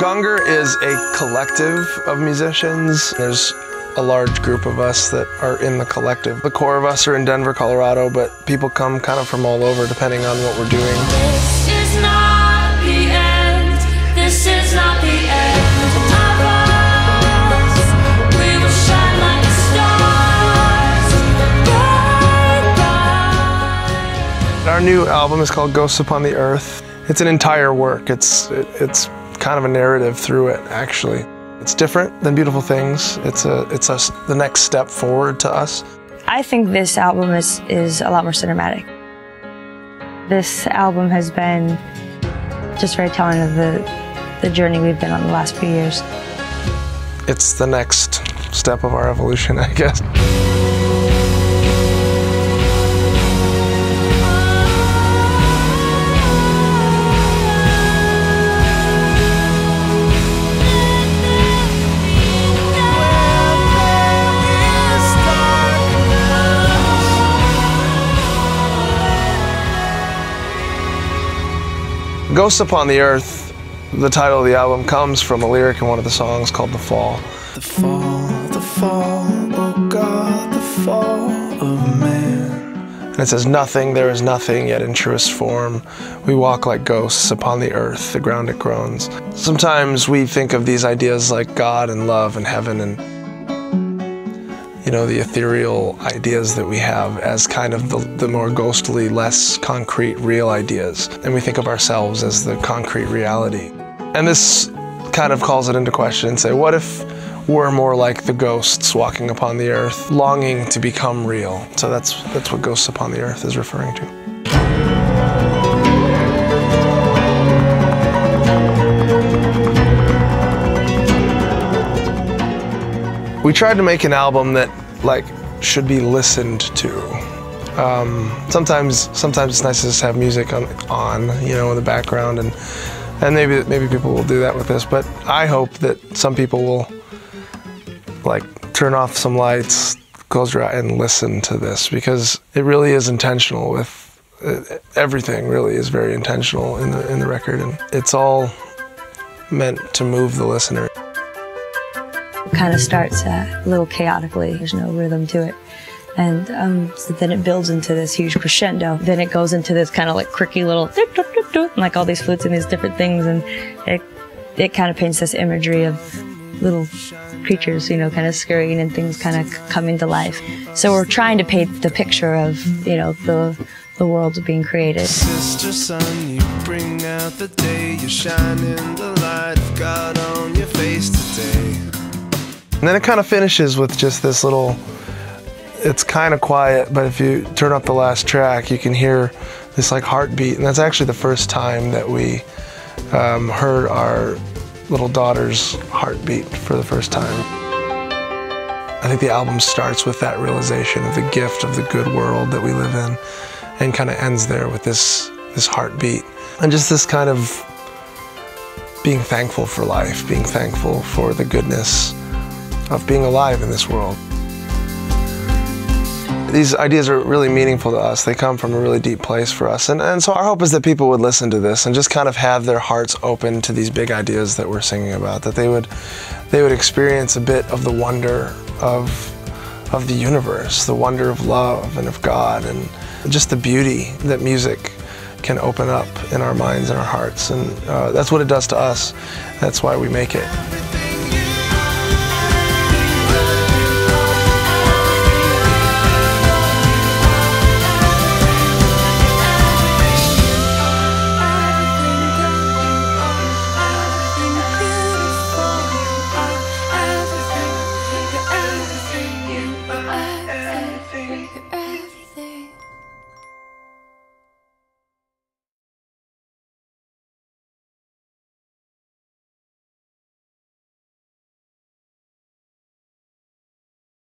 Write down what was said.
Gungor is a collective of musicians. There's a large group of us that are in the collective. The core of us are in Denver, Colorado, but people come kind of from all over depending on what we're doing. This is not the end. This is not the end of us. We will shine like stars. Bright. Our new album is called Ghosts Upon the Earth. It's an entire work. It's kind of a narrative through it, actually. It's different than Beautiful Things. It's the next step forward to us. I think this album is a lot more cinematic. This album has been just very telling of the journey we've been on the last few years. It's the next step of our evolution, I guess. Ghosts Upon the Earth, the title of the album, comes from a lyric in one of the songs called The Fall. The fall, oh God, the fall of man. And it says, nothing, there is nothing, yet in truest form, we walk like ghosts upon the earth, the ground it groans. Sometimes we think of these ideas like God and love and heaven and, you know, the ethereal ideas that we have as kind of the more ghostly, less concrete, real ideas. And we think of ourselves as the concrete reality. And this kind of calls it into question and say, what if we're more like the ghosts walking upon the earth, longing to become real? So that's what Ghosts Upon the Earth is referring to. We tried to make an album that should be listened to. Sometimes it's nice to just have music on, you know, in the background, and maybe people will do that with this. But I hope that some people will turn off some lights, close your eye, and listen to this, because it really is intentional. With everything, really is very intentional in the record, and it's all meant to move the listener. It kind of starts a little chaotically. There's no rhythm to it. And so then it builds into this huge crescendo. Then it goes into this kind of like quirky little like all these flutes and these different things. And it kind of paints this imagery of little creatures, you know, kind of scurrying and things kind of coming to life. So we're trying to paint the picture of, you know, the world being created. Sister, son, you bring out the day. You shine in the light of God on your face today. And then it kind of finishes with just this little, it's kind of quiet, but if you turn up the last track, you can hear this like heartbeat. And that's actually the first time that we heard our little daughter's heartbeat for the first time. I think the album starts with that realization of the gift of the good world that we live in, and kind of ends there with this heartbeat. And just this kind of being thankful for life, being thankful for the goodness of being alive in this world. These ideas are really meaningful to us. They come from a really deep place for us. And so our hope is that people would listen to this and just kind of have their hearts open to these big ideas that we're singing about, that they would experience a bit of the wonder of the universe, the wonder of love and of God, and just the beauty that music can open up in our minds and our hearts. And that's what it does to us. That's why we make it.